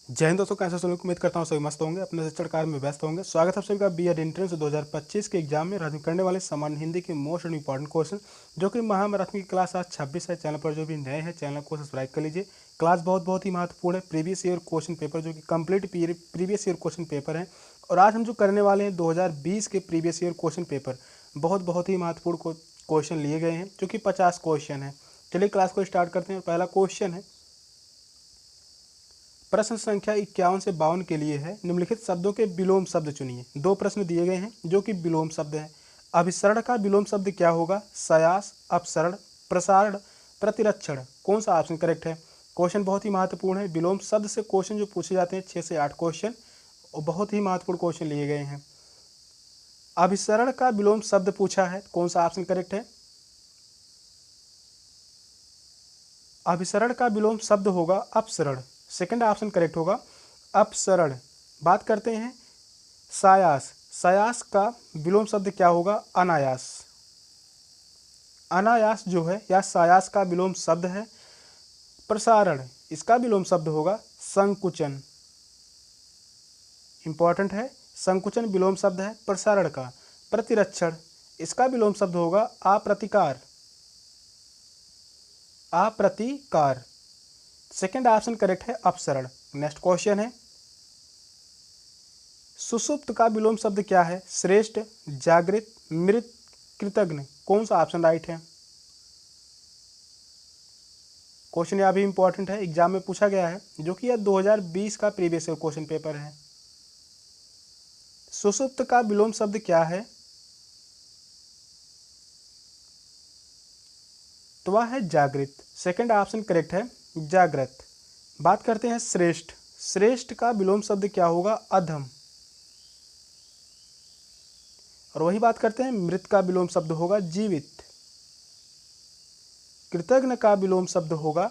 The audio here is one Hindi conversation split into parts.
जय हिंद दोस्तों, कैसे सुनने को उम्मीद करता हूँ सभी मस्त होंगे, अपने शिक्षण कार्य में व्यस्त होंगे। स्वागत है आप सभी का बी एड एंट्रेंस 2025 के एग्जाम में राज्य में करने वाले सामान्य हिंदी के मोस्ट इंपॉर्टेंट क्वेश्चन जो कि महामैराथन की क्लास आज 26 है। चैनल पर जो भी नए हैं चैनल को सब्सक्राइब कर लीजिए। क्लास बहुत ही महत्वपूर्ण है। प्रीवियस ईयर क्वेश्चन पेपर जो कि complete previous year question paper है, और आज हम जो करने वाले हैं 2020 के प्रीवियस ईयर क्वेश्चन पेपर बहुत ही महत्वपूर्ण क्वेश्चन लिए गए हैं जो कि 50 क्वेश्चन है। चलिए क्लास को स्टार्ट करते हैं। पहला क्वेश्चन है, प्रश्न संख्या 51 से 52 के लिए है। निम्नलिखित शब्दों के विलोम शब्द चुनिए। दो प्रश्न दिए गए हैं जो कि विलोम शब्द हैं। अभिसरण का विलोम शब्द क्या होगा? सयास, अपसरण, प्रसारण, प्रतिरक्षण। कौन सा ऑप्शन करेक्ट है? क्वेश्चन बहुत ही महत्वपूर्ण है। विलोम शब्द से क्वेश्चन जो पूछे जाते हैं 6 से 8 क्वेश्चन, और बहुत ही महत्वपूर्ण क्वेश्चन लिए गए हैं। अभिसरण का विलोम शब्द पूछा है, कौन सा ऑप्शन करेक्ट है? अभिसरण का विलोम शब्द होगा अपसरण। सेकंड ऑप्शन करेक्ट होगा, अपसरण। बात करते हैं सायास। सायास का विलोम शब्द क्या होगा? अनायास। अनायास जो है या सायास का विलोम शब्द है। प्रसारण, इसका विलोम शब्द होगा संकुचन। इंपॉर्टेंट है, संकुचन विलोम शब्द है प्रसारण का। प्रतिरक्षण, इसका विलोम शब्द होगा अप्रतिकार। अप्रतिकार। सेकंड ऑप्शन करेक्ट है, अपसरण। नेक्स्ट क्वेश्चन है, सुषुप्त का विलोम शब्द क्या है? श्रेष्ठ, जागृत, मृत, कृतघ्न। कौन सा ऑप्शन राइट है? क्वेश्चन यह भी इंपॉर्टेंट है, एग्जाम में पूछा गया है, जो कि यह 2020 का प्रीवियस ईयर क्वेश्चन पेपर है। सुषुप्त का विलोम शब्द क्या है? तो वह है जागृत। सेकंड ऑप्शन करेक्ट है, जागृत। बात करते हैं श्रेष्ठ। श्रेष्ठ का विलोम शब्द क्या होगा? अधम। और वही बात करते हैं, मृत का विलोम शब्द होगा जीवित। कृतघ्न का विलोम शब्द होगा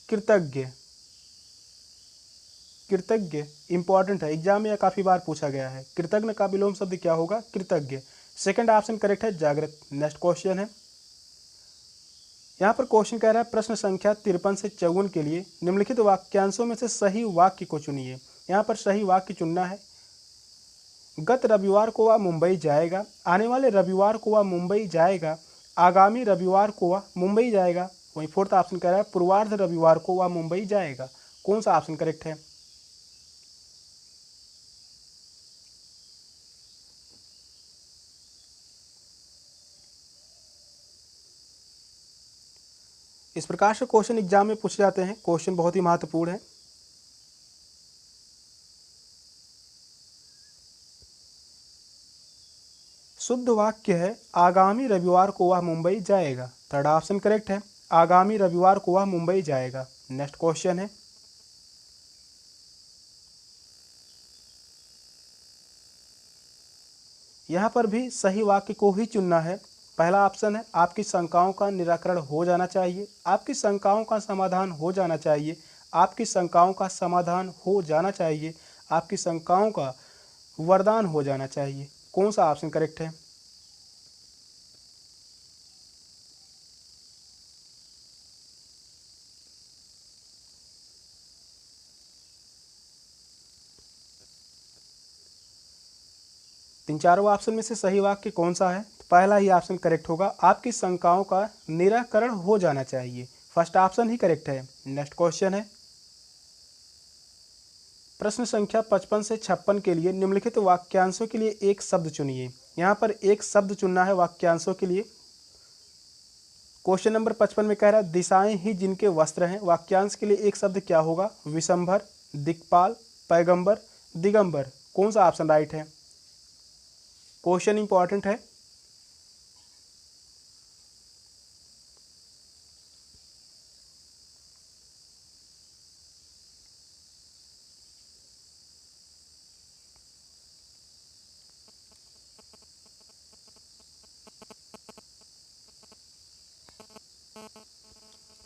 कृतज्ञ। कृतज्ञ इंपॉर्टेंट है, एग्जाम में यह काफी बार पूछा गया है। कृतघ्न का विलोम शब्द क्या होगा? कृतज्ञ। सेकंड ऑप्शन करेक्ट है, जागृत। नेक्स्ट क्वेश्चन है, यहाँ पर क्वेश्चन कह रहा है प्रश्न संख्या 53 से 54 के लिए निम्नलिखित वाक्यांशों में से सही वाक्य को चुनिए। यहाँ पर सही वाक्य चुनना है। गत रविवार को वह मुंबई जाएगा। आने वाले रविवार को वह मुंबई जाएगा। आगामी रविवार को वह मुंबई जाएगा। वहीं फोर्थ ऑप्शन कह रहा है पूर्वार्ध रविवार को वह मुंबई जाएगा। कौन सा ऑप्शन करेक्ट है? इस प्रकार से क्वेश्चन एग्जाम में पूछे जाते हैं। क्वेश्चन बहुत ही महत्वपूर्ण है। शुद्ध वाक्य है आगामी रविवार को वह मुंबई जाएगा। थर्ड ऑप्शन करेक्ट है, आगामी रविवार को वह मुंबई जाएगा। नेक्स्ट क्वेश्चन है, यहाँ पर भी सही वाक्य को ही चुनना है। पहला ऑप्शन है आपकी शंकाओं का निराकरण हो जाना चाहिए। आपकी शंकाओं का समाधान हो जाना चाहिए। आपकी शंकाओं का समाधान हो जाना चाहिए। आपकी शंकाओं का वरदान हो जाना चाहिए। कौन सा ऑप्शन करेक्ट है? 3 ऑप्शन में से सही वाक्य कौन सा है? तो पहला ही ऑप्शन करेक्ट होगा, आपकी शंकाओं का निराकरण हो जाना चाहिए। फर्स्ट ऑप्शन ही करेक्ट है। नेक्स्ट क्वेश्चन है, प्रश्न संख्या 55 से 56 के लिए निम्नलिखित वाक्यांशों के लिए एक शब्द चुनिए। यहाँ पर एक शब्द चुनना है वाक्यांशों के लिए। क्वेश्चन नंबर 55 में कह रहा है दिशाएं ही जिनके वस्त्र हैं। वाक्यांश के लिए एक शब्द क्या होगा? विशंभर, दिक्पाल, पैगंबर, दिगंबर। कौन सा ऑप्शन राइट है? क्वेश्चन इंपॉर्टेंट है।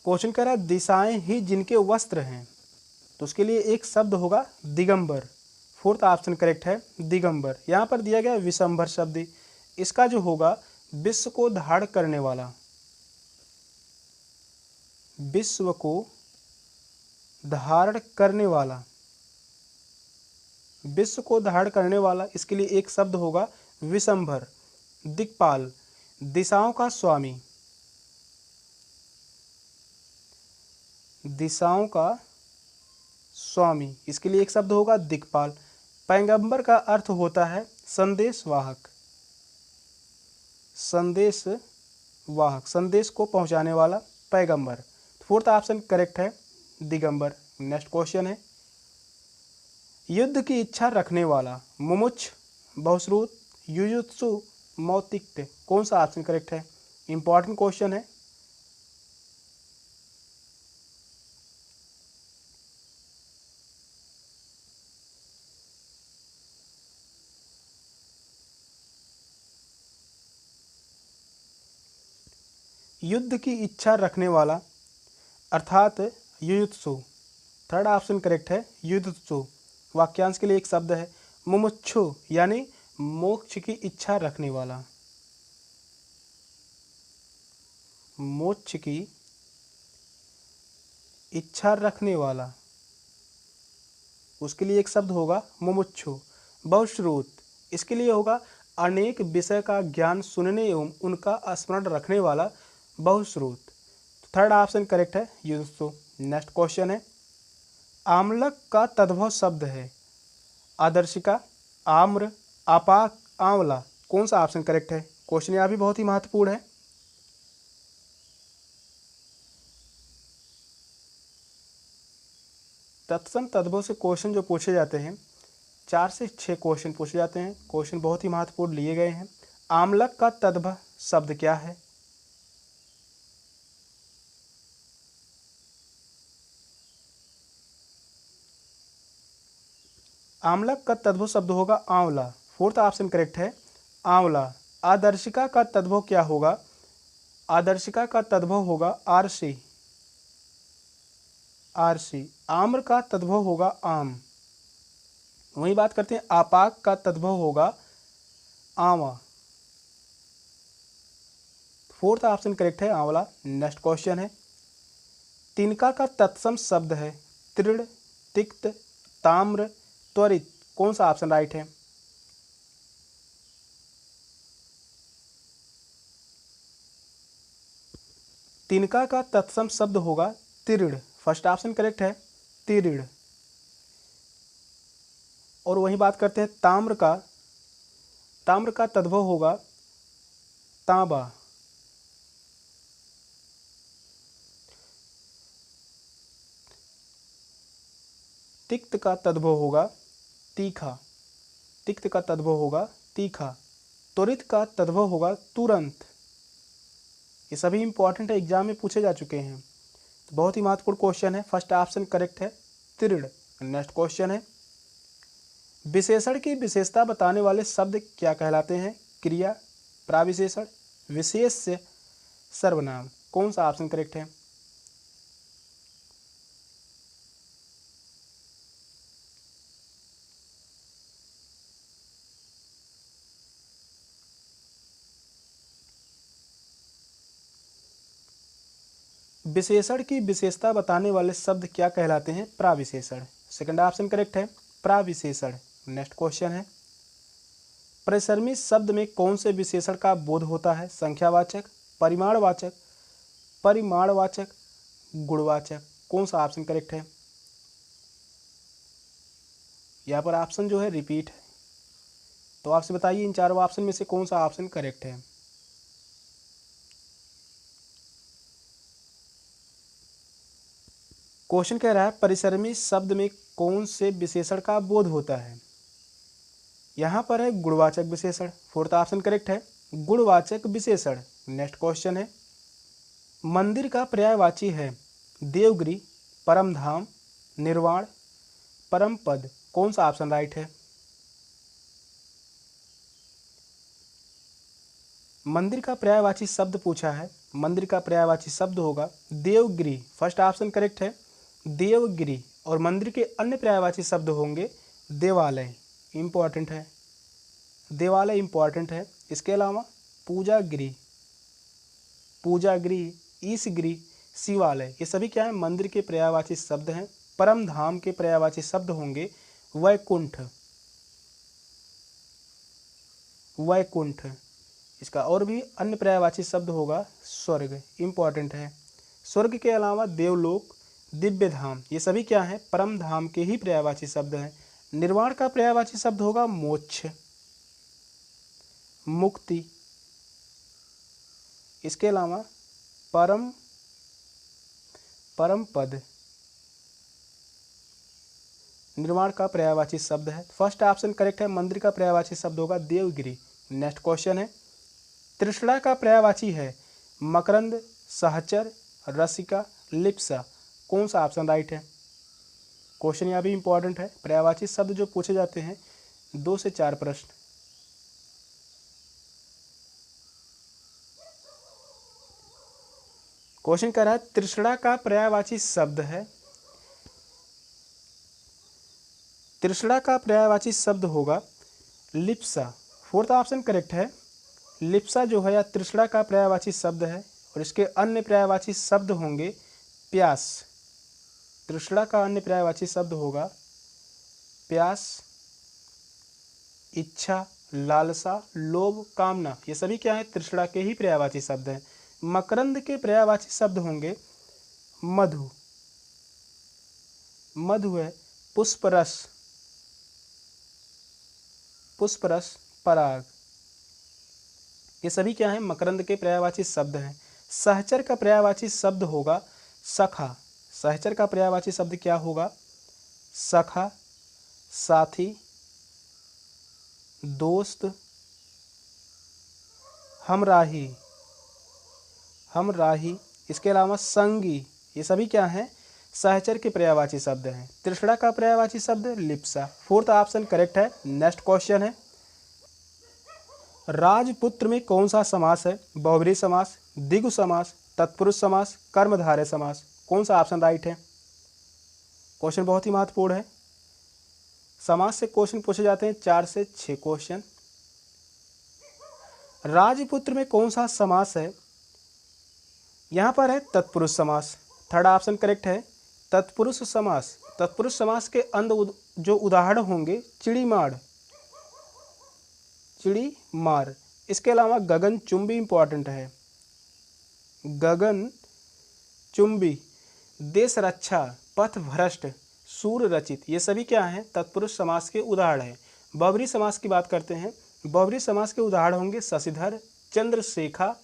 क्वेश्चन कह रहा है दिशाएं ही जिनके वस्त्र हैं, तो उसके लिए एक शब्द होगा दिगंबर। फोर्थ ऑप्शन करेक्ट है, दिगंबर। यहाँ पर दिया गया विशंभर शब्द, इसका जो होगा विश्व को धारण करने वाला। विश्व को धारण करने वाला। विश्व को धारण करने वाला, इसके लिए एक शब्द होगा विशंभर। दिक्पाल, दिशाओं का स्वामी, दिशाओं का स्वामी, इसके लिए एक शब्द होगा दिक्पाल। पैगंबर का अर्थ होता है संदेशवाहक, संदेशवाहक, संदेश को पहुंचाने वाला पैगंबर। फोर्थ ऑप्शन करेक्ट है दिगंबर। नेक्स्ट क्वेश्चन है, युद्ध की इच्छा रखने वाला, मुमुक्ष, बहुश्रुत, युयुत्सु, मौतिक्य, कौन सा ऑप्शन करेक्ट है? इंपॉर्टेंट क्वेश्चन है। युद्ध की इच्छा रखने वाला अर्थात युयुत्सु, थर्ड ऑप्शन करेक्ट है युयुत्सु। वाक्यांश के लिए एक शब्द है मुमुक्षु, यानी मोक्ष की इच्छा रखने वाला, मोक्ष की इच्छा रखने वाला, उसके लिए एक शब्द होगा मुमुक्षु। बहुश्रुत, इसके लिए होगा अनेक विषय का ज्ञान सुनने एवं उनका स्मरण रखने वाला बहुश्रुत। थर्ड ऑप्शन करेक्ट है युयुत्सु। नेक्स्ट क्वेश्चन है, आमलक का तद्भव शब्द है आदर्शिका, आम्र, आपाक, आंवला, कौन सा ऑप्शन करेक्ट है? क्वेश्चन यहाँ भी बहुत ही महत्वपूर्ण है। तत्सम तद्भव से क्वेश्चन जो पूछे जाते हैं 4 से 6 क्वेश्चन पूछे जाते हैं। क्वेश्चन बहुत ही महत्वपूर्ण लिए गए हैं। आमलक का तद्भव शब्द क्या है? आमलक का तद्भव शब्द होगा आंवला। फोर्थ ऑप्शन करेक्ट है आंवला। आदर्शिका का तद्भव क्या होगा? आदर्शिका का तद्भव होगा आरसी, आरसी। आम्र का तद्भव होगा आम। वही बात करते हैं, आपाक का तद्भव होगा आवा। फोर्थ ऑप्शन करेक्ट है आंवला। नेक्स्ट क्वेश्चन है, तिनका का तत्सम शब्द है तृण, तिक्त, ताम्र, त्वरित, कौन सा ऑप्शन राइट है? तिनका का तत्सम शब्द होगा तीर्ण। फर्स्ट ऑप्शन करेक्ट है तीर्ण। और वही बात करते हैं ताम्र का, ताम्र का तद्भव होगा तांबा। तिक्त का तद्भव होगा तीखा, तिक्त का तद्भव होगा तीखा। त्वरित का तद्भव होगा तुरंत। ये सभी इंपॉर्टेंट है, एग्जाम में पूछे जा चुके हैं। तो बहुत ही महत्वपूर्ण क्वेश्चन है। फर्स्ट ऑप्शन करेक्ट है तीर्ण। नेक्स्ट क्वेश्चन है, विशेषण की विशेषता बताने वाले शब्द क्या कहलाते हैं? क्रिया, प्राविशेषण, विशेष्य, सर्वनाम, कौन सा ऑप्शन करेक्ट है? विशेषण की विशेषता बताने वाले शब्द क्या कहलाते हैं? प्राविशेषण। सेकंड ऑप्शन करेक्ट है प्राविशेषण। नेक्स्ट क्वेश्चन है, परिसरमी शब्द में कौन से विशेषण का बोध होता है? संख्यावाचक, परिमाणवाचक, परिमाणवाचक, गुणवाचक, कौन सा ऑप्शन करेक्ट है? यहाँ पर ऑप्शन जो है रिपीट है, तो आपसे बताइए इन चारों ऑप्शन में से कौन सा ऑप्शन करेक्ट है? क्वेश्चन कह रहा है परिसरमी शब्द में कौन से विशेषण का बोध होता है? यहाँ पर है गुणवाचक विशेषण। फोर्थ ऑप्शन करेक्ट है गुणवाचक विशेषण। नेक्स्ट क्वेश्चन है, मंदिर का पर्यायवाची है देवगिरी, परमधाम, निर्वाण, परम पद, कौन सा ऑप्शन राइट है? मंदिर का पर्यायवाची शब्द पूछा है। मंदिर का पर्यायवाची शब्द होगा देवगिरी। फर्स्ट ऑप्शन करेक्ट है देवगिरी। और मंदिर के अन्य पर्यायवाची शब्द होंगे देवालय, इम्पॉर्टेंट है, देवालय इम्पॉर्टेंट है। इसके अलावा पूजागिरी, पूजागिरी, ईशगिरी, शिवालय, ये सभी क्या है? मंदिर के पर्यायवाची शब्द हैं। परम धाम के पर्यायवाची शब्द होंगे वैकुंठ। वैकुंठ। इसका और भी अन्य पर्यायवाची शब्द होगा स्वर्ग, इम्पॉर्टेंट है। स्वर्ग के अलावा देवलोक, दिव्य धाम, ये सभी क्या हैं? परम धाम के ही पर्यायवाची शब्द हैं। निर्वाण का पर्यायवाची शब्द होगा मोक्ष, मुक्ति। इसके अलावा परम, परम पद निर्वाण का पर्यायवाची शब्द है। फर्स्ट ऑप्शन करेक्ट है। मंदिर का पर्यायवाची शब्द होगा देवगिरी। नेक्स्ट क्वेश्चन है, तृष्णा का पर्यायवाची है मकरंद, सहचर, रसिका, लिप्सा। कौन सा ऑप्शन राइट है? क्वेश्चन यहाँ भी इंपॉर्टेंट है। पर्यायवाची शब्द जो पूछे जाते हैं 2 से 4 प्रश्न। क्वेश्चन कह रहा है तृष्णा का पर्यायवाची शब्द है, तृष्णा का पर्यायवाची शब्द होगा लिप्सा। फोर्थ ऑप्शन करेक्ट है। लिप्सा जो है या तृष्णा का पर्यायवाची शब्द है और इसके अन्य पर्यायवाची शब्द होंगे प्यास। तृष्णा का अन्य पर्यायवाची शब्द होगा प्यास, इच्छा, लालसा, लोभ, कामना। ये सभी क्या है? तृष्णा के ही पर्यायवाची शब्द हैं। मकरंद के पर्यायवाची शब्द होंगे मधु, मधु है पुष्परस, पुष्परस, पराग। ये सभी क्या हैं? मकरंद के पर्यायवाची शब्द हैं। सहचर का पर्यायवाची शब्द होगा सखा। सहचर का पर्यायवाची शब्द क्या होगा? सखा, साथी, दोस्त, हमराही, हमराही। इसके अलावा संगी। ये सभी क्या हैं? सहचर के पर्यायवाची शब्द हैं। तृष्णा का पर्यायवाची शब्द लिप्सा। फोर्थ ऑप्शन करेक्ट है। नेक्स्ट क्वेश्चन है, राजपुत्र में कौन सा समास है? बहुब्रीहि समास, द्विगु समास, तत्पुरुष समास, कर्मधारय समास। कौन सा ऑप्शन राइट है? क्वेश्चन बहुत ही महत्वपूर्ण है। समास से क्वेश्चन पूछे जाते हैं 4 से 6 क्वेश्चन। राजपुत्र में कौन सा समास है? यहाँ पर है तत्पुरुष समास। थर्ड ऑप्शन करेक्ट है। तत्पुरुष समास। तत्पुरुष समास के अंत जो उदाहरण होंगे चिड़ीमाड़, चिड़ी मार। इसके अलावा गगन चुंबी इंपॉर्टेंट है। गगन चुंबी, देश रक्षा, पथ भ्रष्ट, सूर रचित। ये सभी क्या हैं? तत्पुरुष समास के उदाहरण हैं। बहुब्रीहि समास की बात करते हैं। बहुब्रीहि समास के उदाहरण होंगे शशिधर, चंद्रशेखा,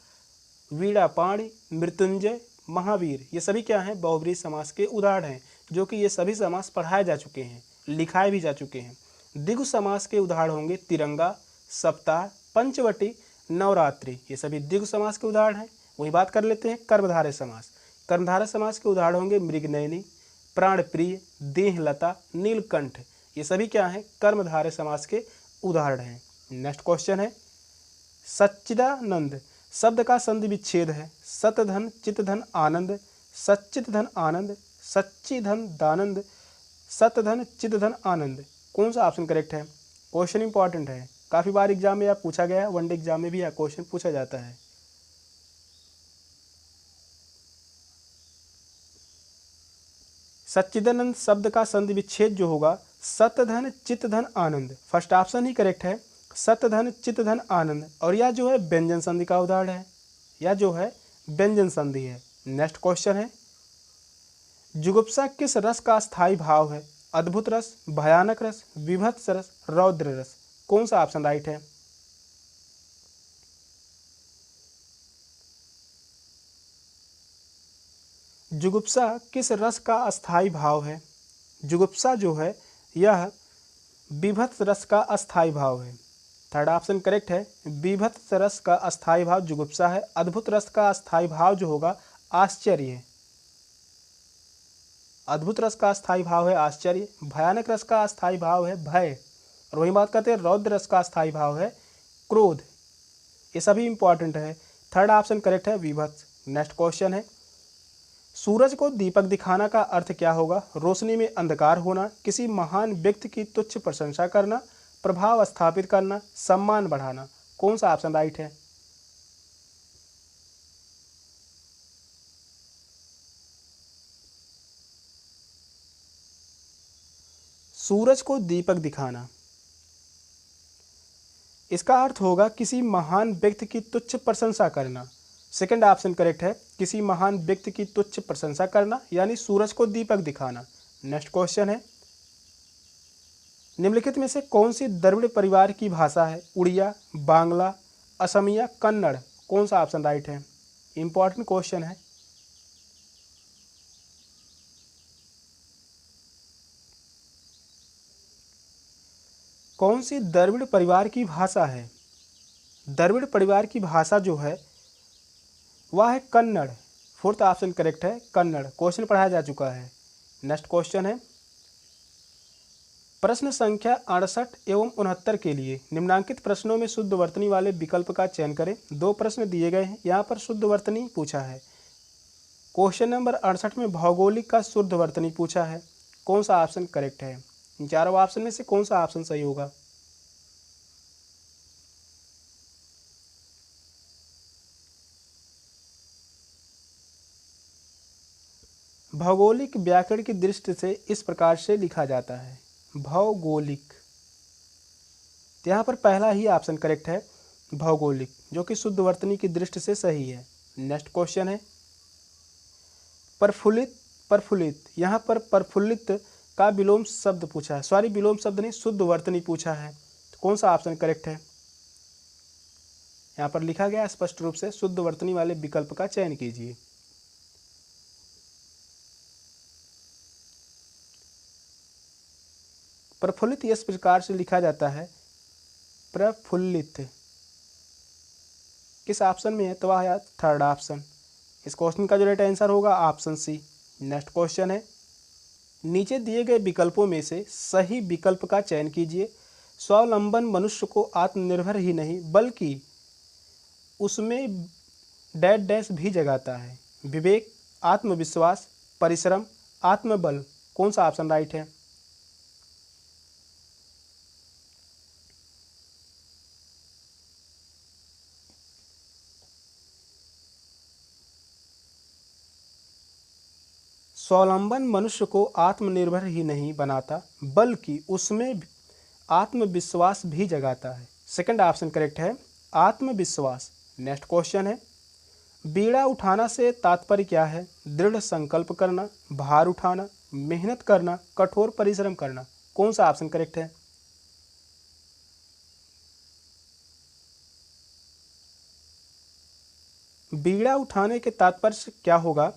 वीणापाणी, मृत्युंजय, महावीर। ये सभी क्या हैं? बहुब्रीहि समास के उदाहरण हैं, जो कि ये सभी समास पढ़ाए जा चुके हैं, लिखाए भी जा चुके हैं। द्विगु समास के उदाहरण होंगे तिरंगा, सप्ताह, पंचवटी, नवरात्रि। ये सभी द्विगु समास के उदाहरण हैं। वही बात कर लेते हैं कर्मधारय समास। कर्मधारय समास के उदाहरण होंगे मृगनयनी, प्राणप्रिय, देहलता, नीलकंठ। ये सभी क्या हैं? कर्मधारय समास के उदाहरण हैं। नेक्स्ट क्वेश्चन है, सच्चिदानंद शब्द का संधि विच्छेद है सतधन चितधन आनंद, सच्चित धन आनंद, सच्ची धन दानंद, सतधन चितधन आनंद। कौन सा ऑप्शन करेक्ट है? क्वेश्चन इंपॉर्टेंट है। काफ़ी बार एग्जाम में यह पूछा गया है, वनडे एग्जाम में भी यह क्वेश्चन पूछा जाता है। सच्चिदानंद शब्द का संधि विच्छेद जो होगा सतधन चितधन आनंद। फर्स्ट ऑप्शन ही करेक्ट है, सतधन चितधन आनंद। और यह जो है व्यंजन संधि का उदाहरण है, यह जो है व्यंजन संधि है। नेक्स्ट क्वेश्चन है, जुगुप्सा किस रस का स्थायी भाव है? अद्भुत रस, भयानक रस, विभत्स रस, रौद्र रस। कौन सा ऑप्शन राइट है? जुगुप्सा किस रस का अस्थायी भाव है? जुगुप्सा जो है यह विभत्स रस का अस्थायी भाव है। थर्ड ऑप्शन करेक्ट है। विभत्स रस का अस्थायी भाव जुगुप्सा है। अद्भुत रस का अस्थायी भाव जो होगा आश्चर्य है। अद्भुत रस का अस्थायी भाव है आश्चर्य। भयानक रस का अस्थायी भाव है भय। और वही बात करते हैं रौद्र रस का अस्थायी भाव है क्रोध। ये सभी इंपॉर्टेंट है। थर्ड ऑप्शन करेक्ट है विभत्स। नेक्स्ट क्वेश्चन है, सूरज को दीपक दिखाना का अर्थ क्या होगा? रोशनी में अंधकार होना, किसी महान व्यक्ति की तुच्छ प्रशंसा करना, प्रभाव स्थापित करना, सम्मान बढ़ाना। कौन सा ऑप्शन राइट है? सूरज को दीपक दिखाना, इसका अर्थ होगा किसी महान व्यक्ति की तुच्छ प्रशंसा करना। सेकंड ऑप्शन करेक्ट है, किसी महान व्यक्ति की तुच्छ प्रशंसा करना यानी सूरज को दीपक दिखाना। नेक्स्ट क्वेश्चन है, निम्नलिखित में से कौन सी द्रविड़ परिवार की भाषा है? उड़िया, बांग्ला, असमिया, कन्नड़। कौन सा ऑप्शन राइट है? इंपॉर्टेंट क्वेश्चन है। कौन सी द्रविड़ परिवार की भाषा है? द्रविड़ परिवार की भाषा जो है वह है कन्नड़। फोर्थ ऑप्शन करेक्ट है, कन्नड़। क्वेश्चन पढ़ाया जा चुका है। नेक्स्ट क्वेश्चन है, प्रश्न संख्या 68 एवं 69 के लिए निम्नांकित प्रश्नों में शुद्ध वर्तनी वाले विकल्प का चयन करें। दो प्रश्न दिए गए हैं, यहाँ पर शुद्ध वर्तनी पूछा है। क्वेश्चन नंबर 68 में भौगोलिक का शुद्ध वर्तनी पूछा है। कौन सा ऑप्शन करेक्ट है? इन चारों ऑप्शन में से कौन सा ऑप्शन सही होगा? भौगोलिक व्याकरण की दृष्टि से इस प्रकार से लिखा जाता है, भौगोलिक। यहाँ पर पहला ही ऑप्शन करेक्ट है, भौगोलिक, जो कि शुद्ध वर्तनी की दृष्टि से सही है। नेक्स्ट क्वेश्चन है, प्रफुल्लित, प्रफुल्लित, यहाँ पर प्रफुल्लित का विलोम शब्द पूछा है। सॉरी, विलोम शब्द नहीं, शुद्ध वर्तनी पूछा है। तो कौन सा ऑप्शन करेक्ट है? यहाँ पर लिखा गया स्पष्ट रूप से, शुद्ध वर्तनी वाले विकल्प का चयन कीजिए। प्रफुल्लित इस प्रकार से लिखा जाता है, प्रफुल्लित। किस ऑप्शन में है? तो वह थर्ड ऑप्शन। इस क्वेश्चन का जो राइट आंसर होगा ऑप्शन सी। नेक्स्ट क्वेश्चन है, नीचे दिए गए विकल्पों में से सही विकल्प का चयन कीजिए। स्वावलंबन मनुष्य को आत्मनिर्भर ही नहीं बल्कि उसमें डैश डैश भी जगाता है। विवेक, आत्मविश्वास, परिश्रम, आत्मबल। कौन सा ऑप्शन राइट है? स्वावलंबन मनुष्य को आत्मनिर्भर ही नहीं बनाता बल्कि उसमें आत्मविश्वास भी जगाता है। सेकंड ऑप्शन करेक्ट है, आत्मविश्वास। नेक्स्ट क्वेश्चन है, बीड़ा उठाना से तात्पर्य क्या है? दृढ़ संकल्प करना, भार उठाना, मेहनत करना, कठोर परिश्रम करना। कौन सा ऑप्शन करेक्ट है? बीड़ा उठाने के तात्पर्य से क्या होगा?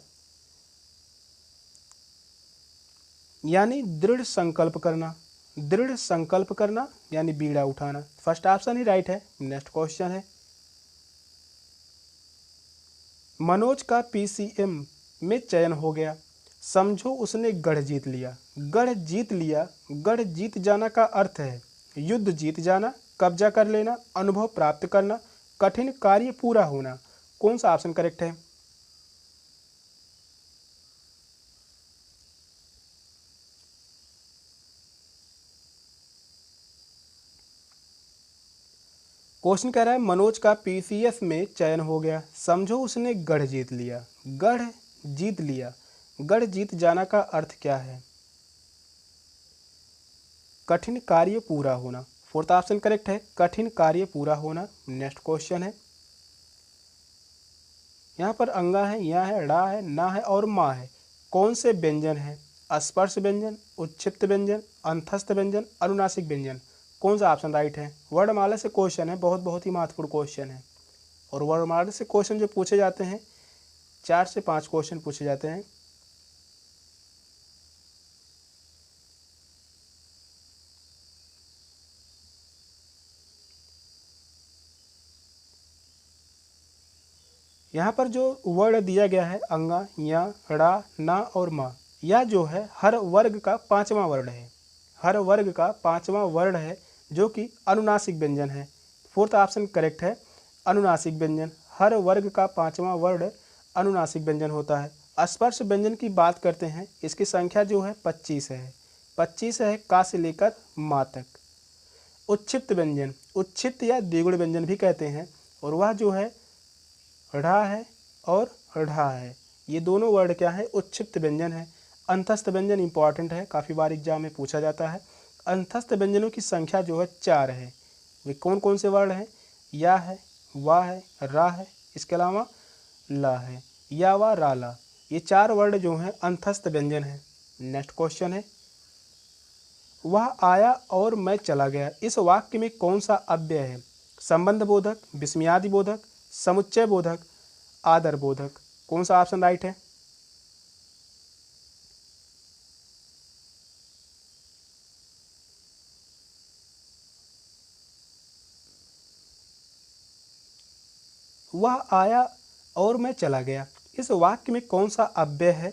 यानी दृढ़ संकल्प करना, दृढ़ संकल्प करना यानी बीड़ा उठाना। फर्स्ट ऑप्शन ही राइट है। नेक्स्ट क्वेश्चन है, मनोज का पीसीएम में चयन हो गया, समझो उसने गढ़ जीत लिया। गढ़ जीत लिया, गढ़ जीत जाना का अर्थ है युद्ध जीत जाना, कब्जा कर लेना, अनुभव प्राप्त करना, कठिन कार्य पूरा होना। कौन सा ऑप्शन करेक्ट है? क्वेश्चन कह रहा है मनोज का पीसीएस में चयन हो गया, समझो उसने गढ़ जीत लिया। गढ़ जीत लिया, गढ़ जीत जाना का अर्थ क्या है? कठिन कार्य पूरा होना। फोर्थ ऑप्शन करेक्ट है, कठिन कार्य पूरा होना। नेक्स्ट क्वेश्चन है, यहाँ पर अंगा है, यहाँ है, ड़ा है, ना है और माँ है। कौन से व्यंजन है? स्पर्श व्यंजन, उच्छिप्त व्यंजन, अंतस्थ व्यंजन, अनुनासिक व्यंजन। कौन सा ऑप्शन राइट है? वर्णमाला से क्वेश्चन है, बहुत ही महत्वपूर्ण क्वेश्चन है। और वर्णमाला से क्वेश्चन जो पूछे जाते हैं 4 से 5 क्वेश्चन पूछे जाते हैं। यहाँ पर जो वर्ड दिया गया है अंगा, या, ड़ा, ना और मा, यह जो है हर वर्ग का 5वां वर्ण है। हर वर्ग का 5वां वर्ण है जो कि अनुनासिक व्यंजन है। फोर्थ ऑप्शन करेक्ट है, अनुनासिक व्यंजन। हर वर्ग का 5वां वर्ण अनुनासिक व्यंजन होता है। स्पर्श व्यंजन की बात करते हैं, इसकी संख्या जो है 25 है। 25 है का से लेकर मा तक। उच्छिप्त व्यंजन, उच्छिप्त या द्विगुण व्यंजन भी कहते हैं, और वह जो है ढ़ा है और ढ़ा है। ये दोनों वर्ड क्या है? उच्छिप्त व्यंजन है। अंतस्थ व्यंजन इंपॉर्टेंट है, काफ़ी बार एग्जाम में पूछा जाता है। अंतस्थ व्यंजनों की संख्या जो है 4 है। वे कौन कौन से वर्ड हैं? या है, वाह है, रा है, इसके अलावा ला है। या वा रा ला, ये 4 वर्ड जो हैं अंतस्थ व्यंजन हैं। नेक्स्ट क्वेश्चन है, वह आया और मैं चला गया, इस वाक्य में कौन सा अव्यय है? संबंध बोधक, विस्मयादि बोधक, समुच्चय बोधक, आदर बोधक। कौन सा ऑप्शन राइट है? वह आया और मैं चला गया, इस वाक्य में कौन सा अव्यय है?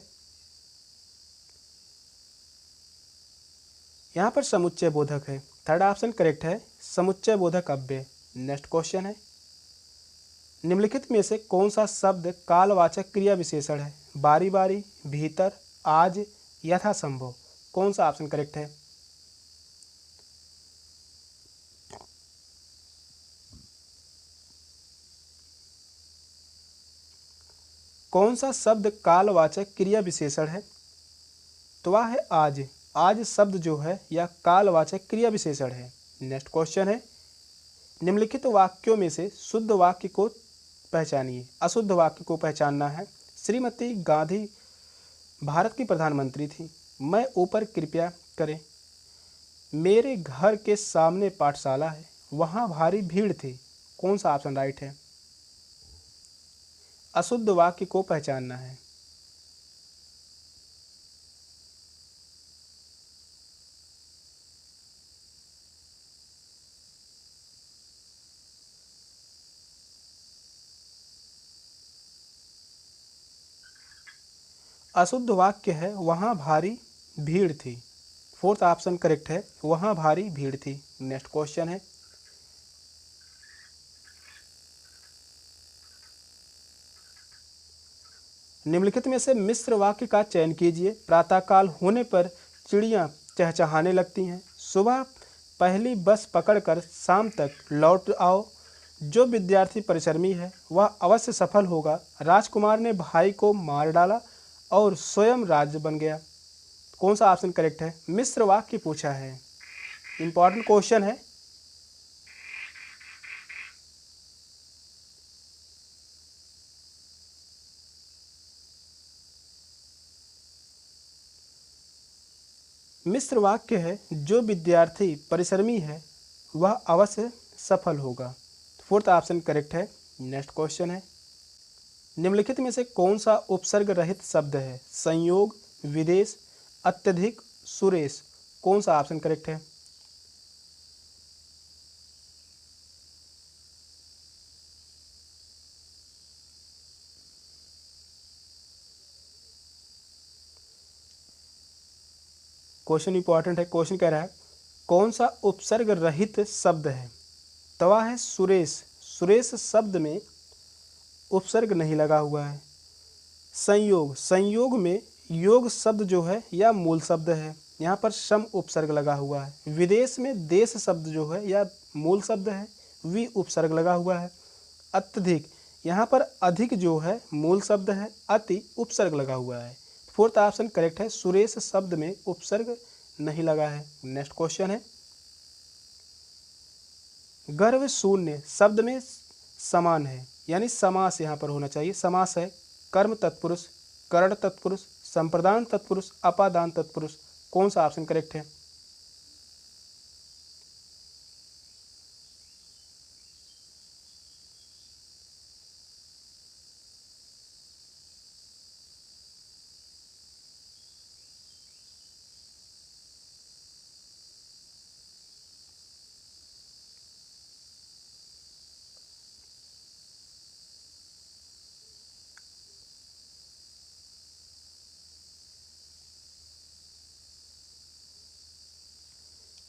यहाँ पर समुच्चय बोधक है। थर्ड ऑप्शन करेक्ट है, समुच्चय बोधक अव्यय। नेक्स्ट क्वेश्चन है, निम्नलिखित में से कौन सा शब्द कालवाचक क्रिया विशेषण है? बारी बारी, भीतर, आज, यथासंभव। कौन सा ऑप्शन करेक्ट है? कौन सा शब्द कालवाचक क्रिया विशेषण है? तो वह है आज। आज शब्द जो है यह कालवाचक क्रिया विशेषण है। नेक्स्ट क्वेश्चन है, निम्नलिखित वाक्यों में से शुद्ध वाक्य को पहचानिए। अशुद्ध वाक्य को पहचानना है। श्रीमती गांधी भारत की प्रधानमंत्री थी। मैं ऊपर कृपया करें। मेरे घर के सामने पाठशाला है, वहाँ भारी भीड़ थी। कौन सा ऑप्शन राइट है? अशुद्ध वाक्य को पहचानना है। अशुद्ध वाक्य है वहाँ भारी भीड़ थी। फोर्थ ऑप्शन करेक्ट है, वहाँ भारी भीड़ थी। नेक्स्ट क्वेश्चन है, निम्नलिखित में से मिश्र वाक्य का चयन कीजिए। प्रातःकाल होने पर चिड़ियाँ चहचहाने लगती हैं। सुबह पहली बस पकड़कर शाम तक लौट आओ। जो विद्यार्थी परिश्रमी है वह अवश्य सफल होगा। राजकुमार ने भाई को मार डाला और स्वयं राज्य बन गया। कौन सा ऑप्शन करेक्ट है? मिश्र वाक्य पूछा है, इंपॉर्टेंट क्वेश्चन है। मिश्र वाक्य है, जो विद्यार्थी परिश्रमी है वह अवश्य सफल होगा। फोर्थ ऑप्शन करेक्ट है। नेक्स्ट क्वेश्चन है, निम्नलिखित में से कौन सा उपसर्ग रहित शब्द है? संयोग, विदेश, अत्यधिक, सुरेश। कौन सा ऑप्शन करेक्ट है? क्वेश्चन इंपॉर्टेंट है। क्वेश्चन कह रहा है कौन सा उपसर्ग रहित शब्द है? तो वह है सुरेश। सुरेश शब्द में उपसर्ग नहीं लगा हुआ है। संयोग, संयोग में योग शब्द जो है यह मूल शब्द है, यहाँ पर सम उपसर्ग लगा हुआ है। विदेश में देश शब्द जो है यह मूल शब्द है, वि उपसर्ग लगा हुआ है। अत्यधिक, यहाँ पर अधिक जो है मूल शब्द है, अति उपसर्ग लगा हुआ है। फोर्थ ऑप्शन करेक्ट है, सुरेश शब्द में उपसर्ग नहीं लगा है। नेक्स्ट क्वेश्चन है, गर्भ शून्य शब्द में समान है, यानी समास यहाँ पर होना चाहिए। समास है कर्म तत्पुरुष, करण तत्पुरुष, संप्रदान तत्पुरुष, अपादान तत्पुरुष। कौन सा ऑप्शन करेक्ट है?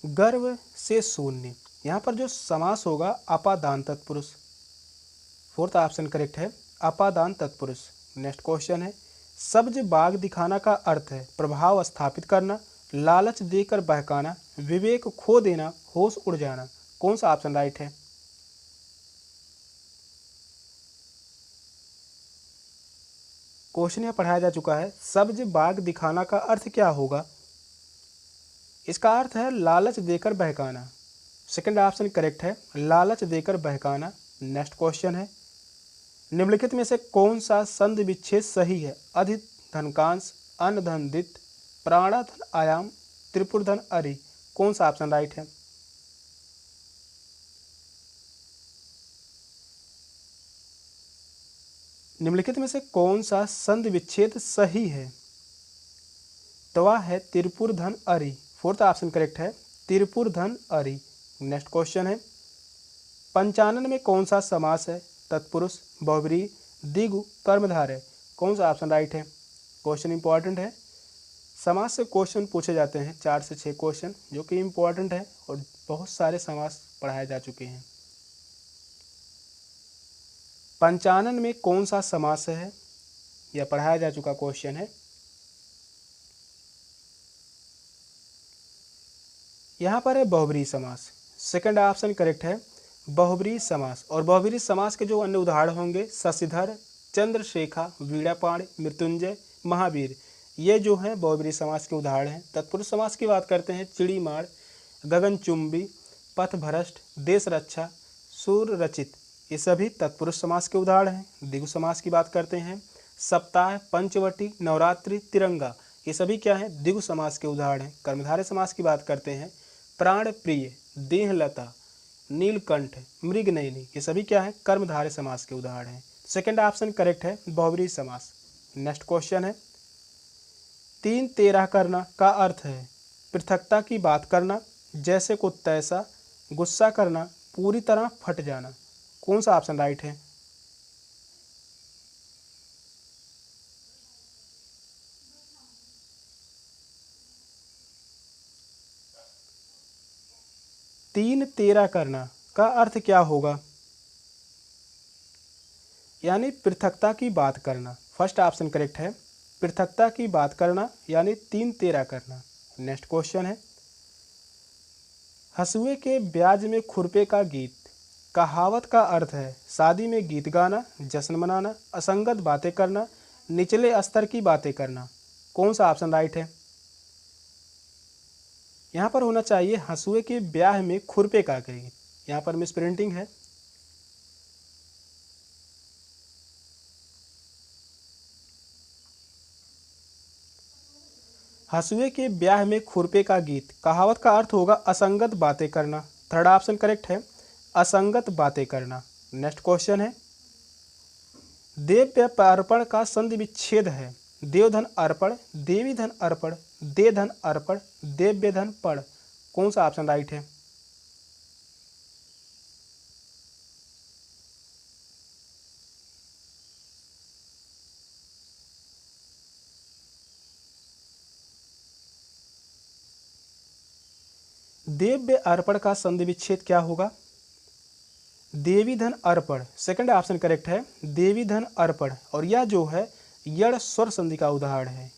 गर्भ से शून्य, यहाँ पर जो समास होगा अपादान तत्पुरुष। फोर्थ ऑप्शन करेक्ट है, अपादान तत्पुरुष। नेक्स्ट क्वेश्चन है, सब्ज बाग दिखाना का अर्थ है प्रभाव स्थापित करना, लालच देकर बहकाना, विवेक खो देना, होश उड़ जाना। कौन सा ऑप्शन राइट है? क्वेश्चन यह पढ़ाया जा चुका है, सब्ज बाग दिखाना का अर्थ क्या होगा? इसका अर्थ है लालच देकर बहकाना। सेकंड ऑप्शन करेक्ट है, लालच देकर बहकाना। नेक्स्ट क्वेश्चन है, निम्नलिखित में से कौन सा संधि विच्छेद सही है? अधि धनकांश, अन धन दित, प्राणा धन आयाम, त्रिपुर धन अरि। कौन सा ऑप्शन राइट है? निम्नलिखित में से कौन सा संधि विच्छेद सही है? तो वह है त्रिपुर धन अरि। फोर्थ ऑप्शन करेक्ट है, त्रिपुर धन अरि। नेक्स्ट क्वेश्चन है, पंचानन में कौन सा समास है? तत्पुरुष, बहुब्रीहि, द्विगु, कर्मधारय। कौन सा ऑप्शन राइट है? क्वेश्चन इंपॉर्टेंट है, समास से क्वेश्चन पूछे जाते हैं 4 से 6 क्वेश्चन, जो कि इम्पोर्टेंट है और बहुत सारे समास पढ़ाए जा चुके हैं। पंचानन में कौन सा समास है? यह पढ़ाया जा चुका क्वेश्चन है। यहाँ पर है बहुब्रीहि समास। सेकंड ऑप्शन करेक्ट है, बहुब्रीहि समास। और बहुब्रीहि समास के जो अन्य उदाहरण होंगे, शशिधर, चंद्रशेखा, वीणापाणि, मृत्युंजय, महावीर, ये जो हैं बहुब्रीहि समास के उदाहरण हैं। तत्पुरुष समास की बात करते हैं, चिड़ीमाड़, गगनचुंबी, पथभ्रष्ट, देश रक्षा, सुररचित, ये सभी तत्पुरुष समास के उदाहरण हैं। द्विगु समास की बात करते हैं, सप्ताह, पंचवटी, नवरात्रि, तिरंगा, ये सभी क्या हैं? द्विगु समास के उदाहरण हैं। कर्मधारय समास की बात करते हैं, प्राण प्रिय, देहलता, नीलकंठ, मृगनयनी, ये सभी क्या है? कर्मधारय समास के उदाहरण हैं। सेकंड ऑप्शन करेक्ट है, बहुब्रीहि समास। नेक्स्ट क्वेश्चन है, 3-13 करना का अर्थ है पृथकता की बात करना, जैसे को तैसा, गुस्सा करना, पूरी तरह फट जाना। कौन सा ऑप्शन राइट है? तीन तेरा करना का अर्थ क्या होगा? यानी पृथकता की बात करना। फर्स्ट ऑप्शन करेक्ट है, पृथकता की बात करना यानी 3-13 करना। नेक्स्ट क्वेश्चन है, हंसुए के ब्याज में खुरपे का गीत, कहावत का अर्थ है शादी में गीत गाना, जश्न मनाना, असंगत बातें करना, निचले स्तर की बातें करना। कौन सा ऑप्शन राइट है? यहाँ पर होना चाहिए हंसुए के ब्याह में खुरपे का गीत, यहाँ पर मिस प्रिंटिंग है। हंसुए के ब्याह में खुरपे का गीत, कहावत का अर्थ होगा असंगत बातें करना। थर्ड ऑप्शन करेक्ट है, असंगत बातें करना। नेक्स्ट क्वेश्चन है, देव्य अर्पण का संधि विच्छेद है, देवधन अर्पण, देवी धन अर्पण, दे धन अर्पण, देव्य धन पड़। कौन सा ऑप्शन राइट है? देव्य अर्पण का संधि विच्छेद क्या होगा? देवी धन अर्पण। सेकंड ऑप्शन करेक्ट है, देवी धन अर्पण। और यह जो है यड़ स्वर संधि का उदाहरण है,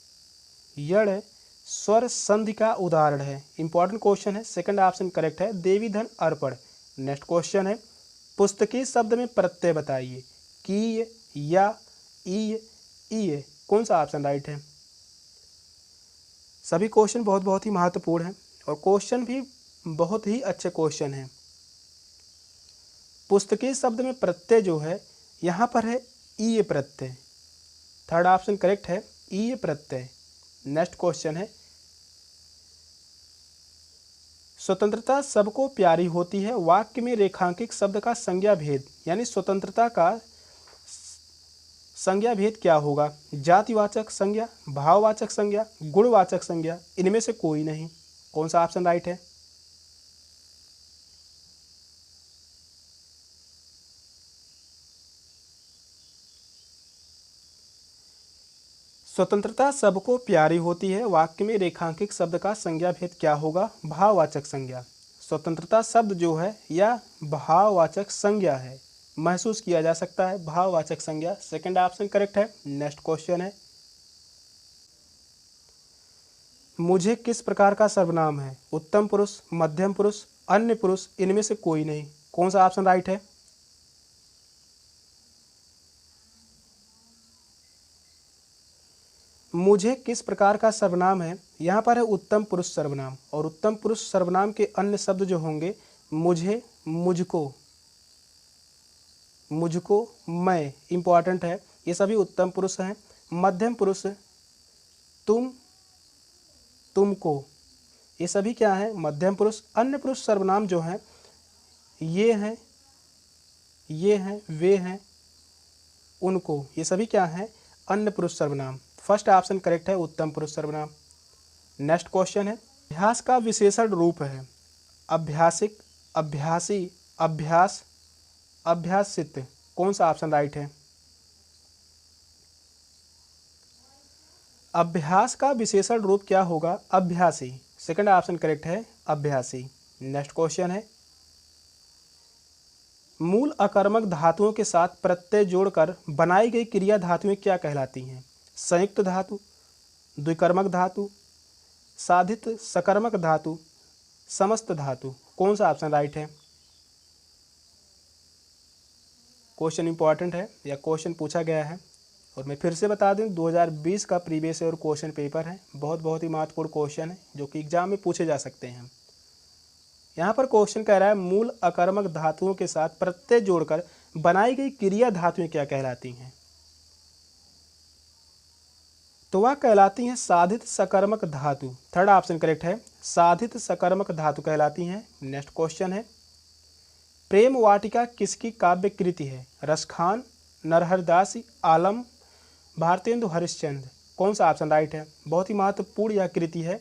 यड़ स्वर संधि का उदाहरण है। इंपॉर्टेंट क्वेश्चन है, सेकंड ऑप्शन करेक्ट है, देवी धन अर्पण। नेक्स्ट क्वेश्चन है, पुस्तकीय शब्द में प्रत्यय बताइए, की, या, ई। कौन सा ऑप्शन राइट है? सभी क्वेश्चन बहुत ही महत्वपूर्ण हैं और क्वेश्चन भी बहुत ही अच्छे क्वेश्चन हैं। पुस्तकीय शब्द में प्रत्यय जो है यहाँ पर है ई प्रत्यय। थर्ड ऑप्शन करेक्ट है, ई प्रत्यय। नेक्स्ट क्वेश्चन है, स्वतंत्रता सबको प्यारी होती है, वाक्य में रेखांकित शब्द का संज्ञा भेद, यानी स्वतंत्रता का संज्ञा भेद क्या होगा? जातिवाचक संज्ञा, भाववाचक संज्ञा, गुणवाचक संज्ञा, इनमें से कोई नहीं। कौन सा ऑप्शन राइट है? स्वतंत्रता सबको प्यारी होती है, वाक्य में रेखांकित शब्द का संज्ञा भेद क्या होगा? भाववाचक संज्ञा। स्वतंत्रता शब्द जो है यह भाववाचक संज्ञा है, महसूस किया जा सकता है, भाववाचक संज्ञा। सेकंड ऑप्शन करेक्ट है। नेक्स्ट क्वेश्चन है, मुझे किस प्रकार का सर्वनाम है? उत्तम पुरुष, मध्यम पुरुष, अन्य पुरुष, इनमें से कोई नहीं। कौन सा ऑप्शन राइट है? मुझे किस प्रकार का सर्वनाम है, यहाँ पर है उत्तम पुरुष सर्वनाम। और उत्तम पुरुष सर्वनाम के अन्य शब्द जो होंगे मुझे, मुझको, मुझको, मैं, इंपॉर्टेंट है। ये सभी उत्तम पुरुष हैं। मध्यम पुरुष तुम, तुमको, ये सभी क्या हैं? मध्यम पुरुष। अन्य पुरुष सर्वनाम जो हैं ये हैं, ये हैं, वे हैं, उनको, ये सभी क्या हैं? अन्य पुरुष सर्वनाम। फर्स्ट ऑप्शन करेक्ट है, उत्तम पुरुष सर्वनाम। नेक्स्ट क्वेश्चन है, अभ्यास का विशेषण रूप है अभ्यासिक, अभ्यासी, अभ्यास, अभ्यासित। कौन सा ऑप्शन राइट है? अभ्यास का विशेषण रूप क्या होगा? अभ्यासी। सेकंड ऑप्शन करेक्ट है, अभ्यासी। नेक्स्ट क्वेश्चन है, मूल अकर्मक धातुओं के साथ प्रत्यय जोड़कर बनाई गई क्रिया धातुएं क्या कहलाती हैं? संयुक्त धातु, द्विकर्मक धातु, साधित सकर्मक धातु, समस्त धातु। कौन सा ऑप्शन राइट है? क्वेश्चन इंपॉर्टेंट है या क्वेश्चन पूछा गया है, और मैं फिर से बता दूं 2020 का प्रीवियस ईयर क्वेश्चन पेपर है। बहुत ही महत्वपूर्ण क्वेश्चन है जो कि एग्जाम में पूछे जा सकते हैं। यहाँ पर क्वेश्चन कह रहा है मूल अकर्मक धातुओं के साथ प्रत्यय जोड़कर बनाई गई क्रिया धातुएं क्या कहलाती हैं? तो वह कहलाती हैं साधित सकर्मक धातु। थर्ड ऑप्शन करेक्ट है, साधित सकर्मक धातु कहलाती हैं। नेक्स्ट क्वेश्चन है, प्रेम वाटिका किसकी काव्य कृति है? रसखान, नरहरदासी, आलम, भारतेंदु हरिश्चंद्र। कौन सा ऑप्शन राइट है? बहुत ही महत्वपूर्ण यह कृति है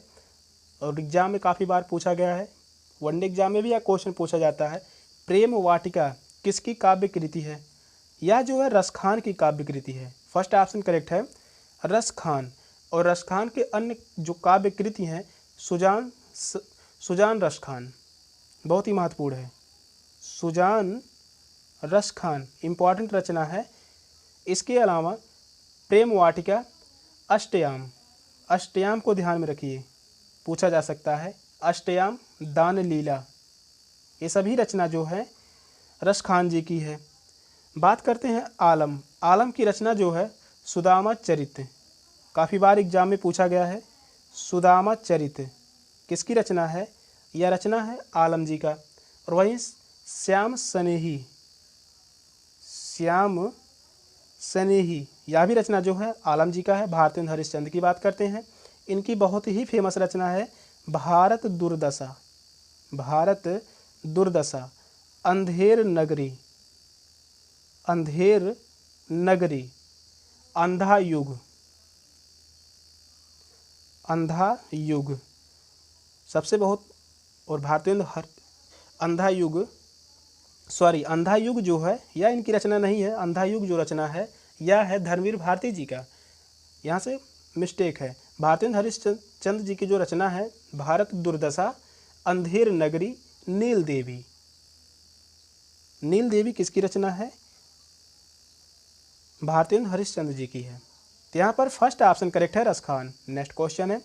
और एग्जाम में काफ़ी बार पूछा गया है। वनडे एग्जाम में भी यह क्वेश्चन पूछा जाता है, प्रेम वाटिका किसकी काव्य कृति है? यह जो है रसखान की काव्य कृति है। फर्स्ट ऑप्शन करेक्ट है, रसखान। और रसखान के अन्य जो काव्य कृति हैं सुजान रसखान, बहुत ही महत्वपूर्ण है। सुजान रसखान इम्पॉर्टेंट रचना है। इसके अलावा प्रेम वाटिका, अष्टयाम, अष्टयाम को ध्यान में रखिए, पूछा जा सकता है। अष्टयाम, दान लीला, ये सभी रचना जो है रसखान जी की है। बात करते हैं आलम। आलम की रचना जो है सुदामा चरित, काफ़ी बार एग्जाम में पूछा गया है। सुदामा चरित किसकी रचना है? यह रचना है आलम जी का। और वहीं श्याम स्नेही, श्याम स्नेही, यह भी रचना जो है आलम जी का है। भारतेंदु हरिश्चंद्र की बात करते हैं, इनकी बहुत ही फेमस रचना है भारत दुर्दशा, भारत दुर्दशा, अंधेर नगरी, अंधेर नगरी, अंधा युग, अंधा युग, सबसे बहुत। और भारतेंदु अंधा युग, सॉरी, अंधा युग जो है यह इनकी रचना नहीं है। अंधा युग जो रचना है यह है धर्मवीर भारती जी का, यहाँ से मिस्टेक है। भारतेंदु हरिश्चंद्र जी की जो रचना है भारत दुर्दशा, अंधेर नगरी, नील देवी। नील देवी किसकी रचना है? भारतेंदु हरिश्चंद्र जी की है। तो यहाँ पर फर्स्ट ऑप्शन करेक्ट है, रसखान। नेक्स्ट क्वेश्चन है,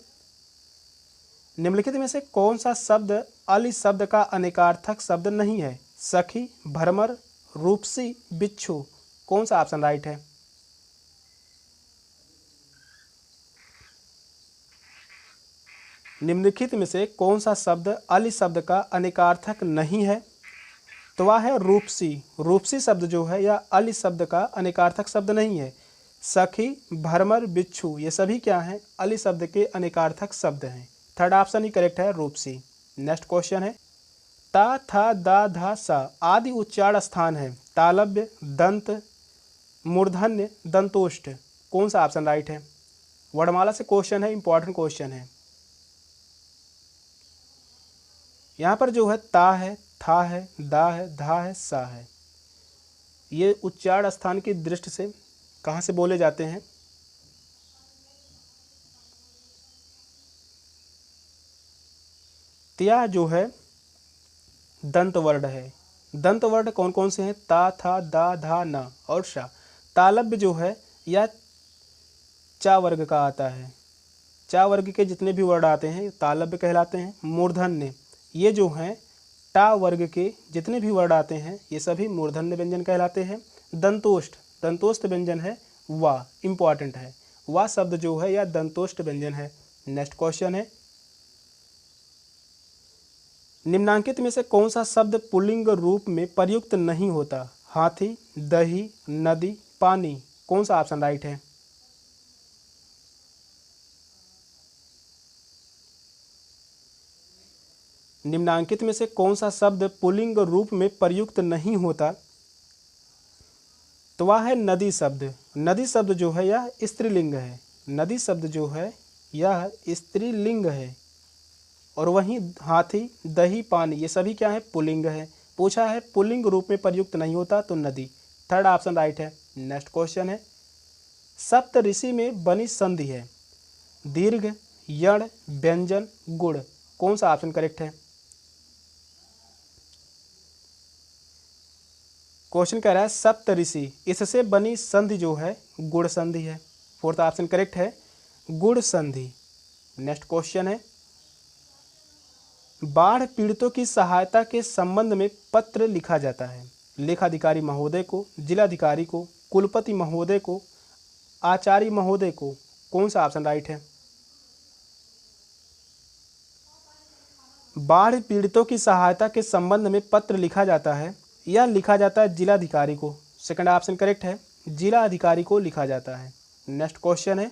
निम्नलिखित में से कौन सा शब्द अली शब्द का अनेकार्थक शब्द नहीं है? सखी, भरमर, रूपसी, बिच्छू। कौन सा ऑप्शन राइट है? निम्नलिखित में से कौन सा शब्द अली शब्द का अनेकार्थक नहीं है? तो वह है रूपसी। रूपसी शब्द जो है यह अली शब्द का अनेकार्थक शब्द नहीं है। सखी, भरमर, बिच्छू, ये सभी क्या हैं? अली शब्द के अनेकार्थक शब्द हैं। थर्ड ऑप्शन ही करेक्ट है, रूपसी। नेक्स्ट क्वेश्चन है, ता, था, दा, धा, सा आदि उच्चारण स्थान है तालव्य, दंत, मूर्धन्य, दंतोष्ठ। कौन सा ऑप्शन राइट है? वर्णमाला से क्वेश्चन है, इंपॉर्टेंट क्वेश्चन है। यहाँ पर जो है ता है, था है, दा है, धा है, सा है, ये उच्चारण स्थान की दृष्टि से कहाँ से बोले जाते हैं? त्या जो है दंत वर्ण है। दंत वर्ण कौन कौन से हैं? ता, था, दा, धा, ना और शा। तालव्य जो है यह चा वर्ग का आता है। चा वर्ग के जितने भी वर्ण आते हैं तालव्य कहलाते हैं। मूर्धन्य, ये जो हैं टा वर्ग के जितने भी वर्ण आते हैं ये सभी मूर्धन्य व्यंजन कहलाते हैं। दंतोष्ठ, दंतोष्ठ व्यंजन है वा, इम्पॉर्टेंट है। वा शब्द जो है यह दंतोष्ठ व्यंजन है। नेक्स्ट क्वेश्चन है, निम्नांकित में से कौन सा शब्द पुल्लिंग रूप में प्रयुक्त नहीं होता? हाथी, दही, नदी, पानी। कौन सा ऑप्शन राइट है? निम्नांकित में से कौन सा शब्द पुल्लिंग रूप में प्रयुक्त नहीं होता? तो वह है नदी शब्द। नदी शब्द जो है यह स्त्रीलिंग है। नदी शब्द जो है यह स्त्रीलिंग है। और वहीं हाथी, दही, पानी ये सभी क्या है? पुल्लिंग है। पूछा है पुल्लिंग रूप में प्रयुक्त नहीं होता तो नदी। थर्ड ऑप्शन राइट है। नेक्स्ट क्वेश्चन है, सप्त ऋषि में बनी संधि है दीर्घ, यण, व्यंजन, गुण। कौन सा ऑप्शन करेक्ट है? क्वेश्चन कह रहा है सप्त ऋषि, इससे बनी संधि जो है गुण संधि है। फोर्थ ऑप्शन करेक्ट है, गुण संधि। नेक्स्ट क्वेश्चन है, बाढ़ पीड़ितों की सहायता के संबंध में पत्र लिखा जाता है लेखाधिकारी महोदय को, जिलाधिकारी को, कुलपति महोदय को, आचार्य महोदय को। कौन सा ऑप्शन राइट है? बाढ़ पीड़ितों की सहायता के संबंध में पत्र लिखा जाता है, यह लिखा जाता है जिलाधिकारी को। सेकंड ऑप्शन करेक्ट है, जिलाधिकारी को लिखा जाता है। नेक्स्ट क्वेश्चन है,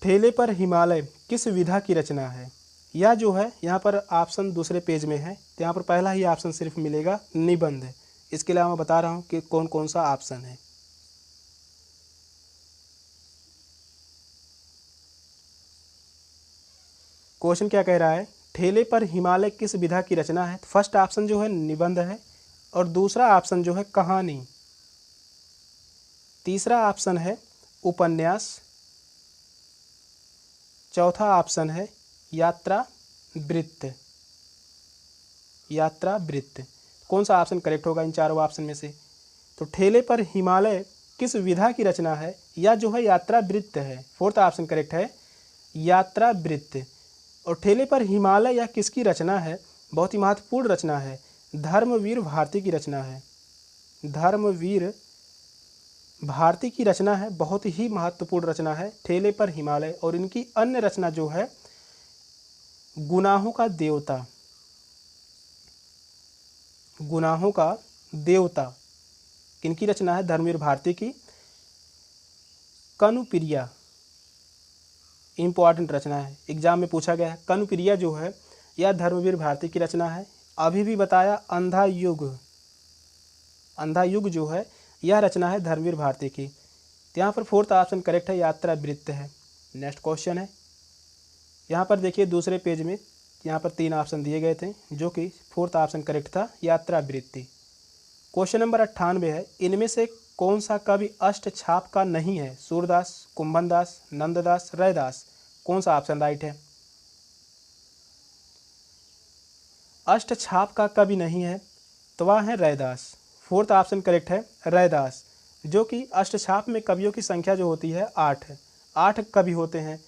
ठेले पर हिमालय किस विधा की रचना है? यह जो है यहाँ पर ऑप्शन दूसरे पेज में है, तो यहाँ पर पहला ही ऑप्शन सिर्फ मिलेगा निबंध। इसके अलावा मैं बता रहा हूँ कि कौन कौन सा ऑप्शन है। क्वेश्चन क्या कह रहा है, ठेले पर हिमालय किस विधा की रचना है? फर्स्ट ऑप्शन जो है निबंध है, और दूसरा ऑप्शन जो है कहानी, तीसरा ऑप्शन है उपन्यास, चौथा ऑप्शन है यात्रा वृत्त। यात्रा वृत्त। कौन सा ऑप्शन करेक्ट होगा इन चारों ऑप्शन में से? तो ठेले पर हिमालय किस विधा की रचना है, या जो है यात्रा वृत्त है। फोर्थ ऑप्शन करेक्ट है, यात्रा वृत्त। और ठेले पर हिमालय यह किसकी रचना है? बहुत ही महत्वपूर्ण रचना है, धर्मवीर भारती की रचना है। धर्मवीर भारती की रचना है, बहुत ही महत्वपूर्ण रचना है ठेले पर हिमालय। और इनकी अन्य रचना जो है गुनाहों का देवता। गुनाहों का देवता किनकी रचना है? धर्मवीर भारती की। कनुप्रिया इंपॉर्टेंट रचना है, एग्जाम में पूछा गया है। कनुप्रिया जो है यह धर्मवीर भारती की रचना है। अभी भी बताया अंधा युग, अंधा युग जो है यह रचना है धर्मवीर भारती की। तो यहाँ पर फोर्थ ऑप्शन करेक्ट है, यात्रा वृत्त है। नेक्स्ट क्वेश्चन है, यहाँ पर देखिए दूसरे पेज में यहाँ पर 3 ऑप्शन दिए गए थे, जो कि फोर्थ ऑप्शन करेक्ट था, यात्रा वृत्ति। क्वेश्चन नंबर 98 है, इनमें से कौन सा कवि अष्टछाप का नहीं है? सूरदास, कुंभनदास, नंददास, रैदास। कौन सा ऑप्शन राइट है? अष्टछाप का कवि नहीं है तो वह है रैदास। फोर्थ ऑप्शन करेक्ट है, रैदास, जो कि अष्टछाप में कवियों की संख्या जो होती है 8 है। 8 कवि होते हैं।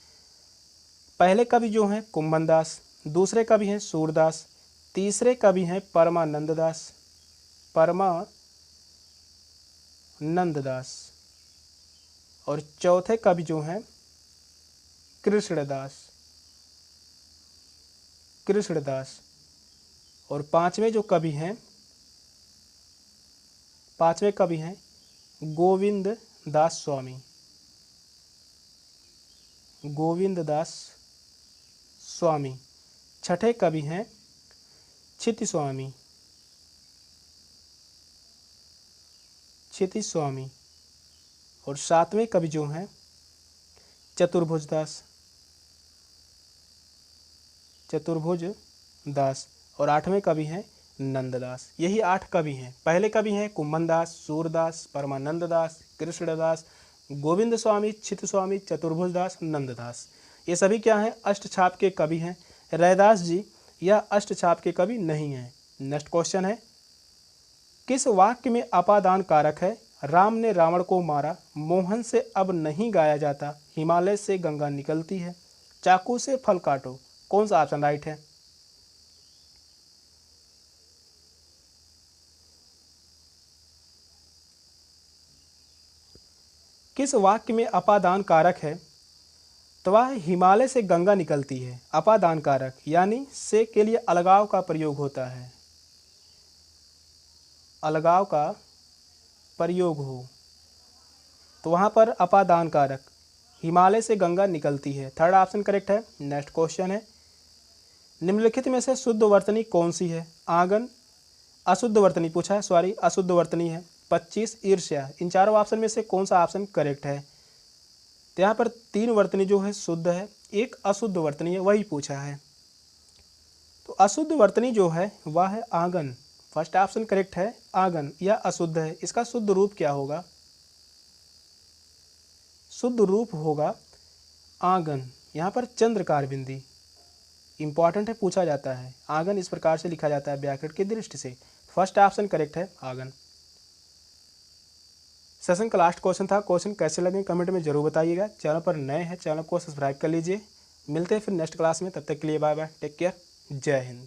पहले कवि जो हैं कुंभनदास, दूसरे कवि हैं सूरदास, तीसरे कवि हैं परमानंददास, परमानंददास, और चौथे कवि जो हैं कृष्णदास, कृष्णदास। और पांचवें कवि हैं गोविंद दास स्वामी, गोविंद दास स्वामी। छठे कवि हैं क्षिति स्वामी, क्षिति स्वामी। और सातवें कवि जो हैं चतुर्भुज दास, चतुर्भुज दास। और आठवें कवि हैं नंददास। यही 8 कवि हैं। पहले कवि हैं कुंभनदास, सूरदास, परमानंददास, कृष्णदास, गोविंद स्वामी, क्षित स्वामी, चतुर्भुज दास, नंददास। ये सभी क्या हैं? अष्टछाप के कवि हैं। रैदास जी यह अष्टछाप के कवि नहीं हैं। नेक्स्ट क्वेश्चन है, किस वाक्य में अपादान कारक है? राम ने रावण को मारा, मोहन से अब नहीं गाया जाता, हिमालय से गंगा निकलती है, चाकू से फल काटो। कौन सा ऑप्शन राइट है? किस वाक्य में अपादान कारक है? तो वह हिमालय से गंगा निकलती है। अपादान कारक यानी से के लिए अलगाव का प्रयोग होता है, अलगाव का प्रयोग हो तो वहाँ पर अपादान कारक, हिमालय से गंगा निकलती है। थर्ड ऑप्शन करेक्ट है। नेक्स्ट क्वेश्चन है, निम्नलिखित में से शुद्ध वर्तनी कौन सी है? आंगन, अशुद्ध वर्तनी पूछा है, सॉरी अशुद्ध वर्तनी है। 25 ईर्ष्या, इन चारों ऑप्शन में से कौन सा ऑप्शन करेक्ट है? तो यहाँ पर 3 वर्तनी जो है शुद्ध है, एक अशुद्ध वर्तनी है, वही पूछा है। तो अशुद्ध वर्तनी जो है वह है आंगन। फर्स्ट ऑप्शन करेक्ट है, आंगन या अशुद्ध है। इसका शुद्ध रूप क्या होगा? शुद्ध रूप होगा आंगन। यहाँ पर चंद्रकार बिंदी इंपॉर्टेंट है, पूछा जाता है। आंगन इस प्रकार से लिखा जाता है व्याकरण की दृष्टि से। फर्स्ट ऑप्शन करेक्ट है, आंगन। सेशन का लास्ट क्वेश्चन था। क्वेश्चन कैसे लगे कमेंट में जरूर बताइएगा। चैनल पर नए हैं, चैनल को सब्सक्राइब कर लीजिए। मिलते हैं फिर नेक्स्ट क्लास में, तब तक के लिए बाय बाय, टेक केयर, जय हिंद।